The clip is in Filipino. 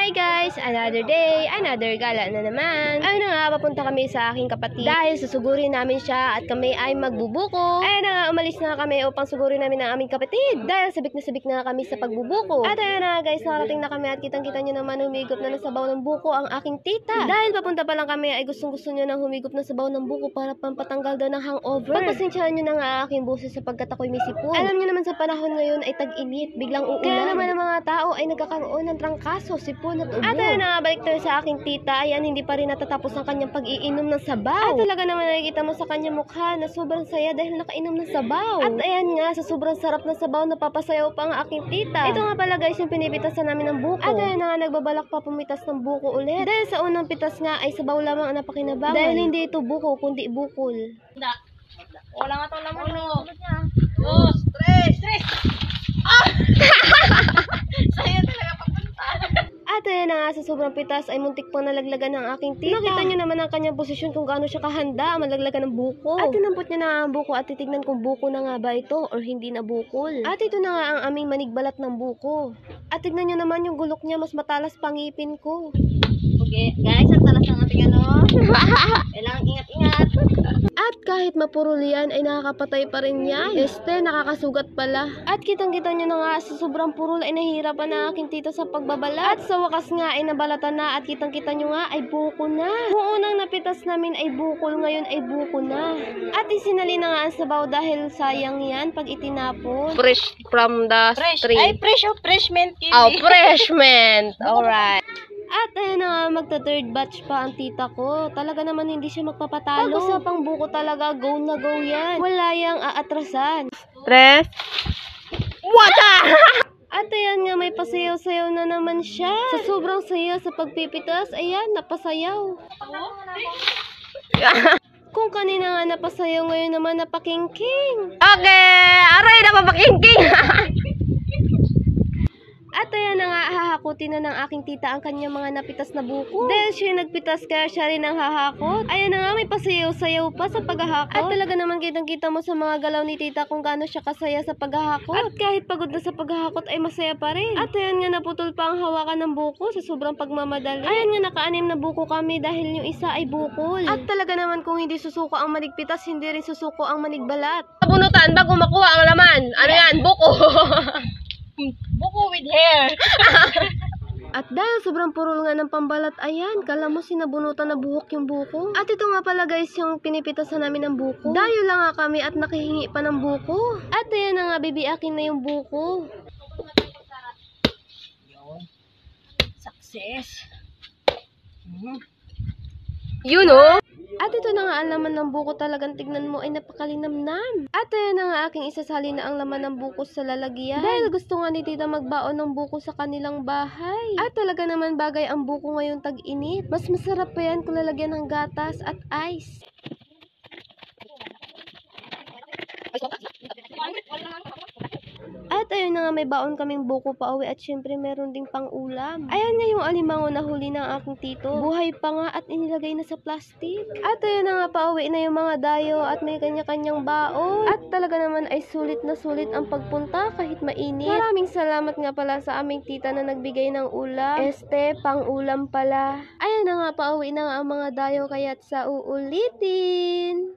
Hi guys! Another day, another gala na naman. Ayun na nga, papunta kami sa aking kapatid dahil susugurin namin siya at kami ay magbubuko. Ayun na nga, umalis na kami upang sugurin namin ang aming kapatid dahil sabik na kami sa pagbubuko. At ayun na guys, nakarating na kami at kitang-kita nyo naman humigop na ng sabaw ng buko ang aking tita. Dahil papunta pa lang kami ay gustong-gusto nyo na humigop ng sabaw ng buko para pampatanggal daw ng hangover. Pagpasensyahan nyo na nga aking buses sapagkat ako'y may sipon. Alam nyo naman sa panahon ngayon ay tag-init, biglang uulan. Kaya naman ang mga tao ay nagkakaroon ng trangkaso, sipon at ubo. At ayun na, balik tayo sa aking tita. Ayan, hindi pa rin natatapos ang kanyang pag-iinom ng sabaw. At talaga naman nakikita mo sa kanyang mukha na sobrang saya dahil nakainom ng sabaw. At ayan nga, sa sobrang sarap ng sabaw, napapasayaw pa ang aking tita. Ito nga pala guys, yung pinipitasan namin ng buko. At ayun na, nagbabalak pa pumitas ng buko ulit. Dahil sa unang pitas nga ay sabaw lamang ang napakinabangan. Dahil hindi ito buko, kundi bukol. Wala nga ito naman. Oh, stress! Ah! Saya talaga papunta. At ayan na nga, sa sobrang pitas ay muntik pang nalaglagan ng aking tita. Nakita niyo naman ang kanyang posisyon kung gaano siya kahanda malaglagan ng buko. At tinampot niya na ang buko at titignan kung buko na nga ba ito or hindi na bukol. At ito na nga ang aming manigbalat ng buko. At tignan niyo naman yung gulok niya, mas matalas pang ngipin ko. Okay, guys, ang talas ng ating kailangan ingat-ingat. At kahit mapurol yan ay nakakapatay pa rin yan. Nakakasugat pala. At kitang-kita nyo na nga sa sobrang purol ay nahihirapan na aking tita sa pagbabalat. At sa wakas nga ay nabalatan na at kitang-kita nyo nga ay buko na. Kung unang napitas namin ay bukol, ngayon ay buko na. At isinali na nga ang sabaw dahil sayang yan pag itinapon. Fresh from the tree. Ay, fresh mint. Oh, fresh mint. Alright. At ayun na nga, magta-third batch pa ang tita ko. Talaga naman hindi siya magpapatalo. Pag-usapang buko talaga, go na go yan. Wala yang aatrasan. Tres. Wata! At ayan nga, may pasayaw-sayaw na naman siya. Sa sobrang saya sa pagpipitas, ayan, napasayaw. Kung kanina nga napasayaw, ngayon naman napakingking. Okay! Aray, napapakingking! At ayan na nga, hahakutin na ng aking tita ang kanyang mga napitas na buko. Dahil siya nagpitas kaya siya rin ang hahakot. Ayan na nga, may pasayaw-sayaw pa sa paghahakot. At talaga naman kitang-kita mo sa mga galaw ni tita kung gaano siya kasaya sa paghahakot. At kahit pagod na sa paghahakot ay masaya pa rin. At ayan nga, naputol pa ang hawakan ng buko sa sobrang pagmamadali. Ayan nga, naka-anim na buko kami dahil yung isa ay bukol. At talaga naman kung hindi susuko ang manigpitas, hindi rin susuko ang manigbalat. Bunutan bago makuha ang laman. Ano yan? Buko! Buko with hair. At dahil sobrang purol nga ng pambalat, ayan, kala mo sinabunutan na buhok yung buko. At ito nga pala guys, yung pinipitasan namin ng buko. Dayo lang nga kami at nakihingi pa ng buko. At ayan na nga, bibiakin na yung buko. Success. You know? At ito na nga ang laman ng buko, talagang tignan mo ay napakalinamnam. At ayan na nga aking isasali na ang laman ng buko sa lalagyan. Dahil gusto nga ni tita magbaon ng buko sa kanilang bahay. At talaga naman bagay ang buko ngayong tag-init. Mas masarap pa yan kung lalagyan ng gatas at ice. At ayun na nga, may baon kaming buko pa uwi at syempre meron ding pang ulam. Ayan nga yung alimango na huli ng aking tito. Buhay pa nga at inilagay na sa plastic. At ayun na nga, pa uwi na yung mga dayo at may kanya-kanyang baon. At talaga naman ay sulit na sulit ang pagpunta kahit mainit. Maraming salamat nga pala sa aming tita na nagbigay ng ulam. Pang ulam pala. Ayan na nga, pa uwi na nga ang mga dayo kaya't sa uulitin.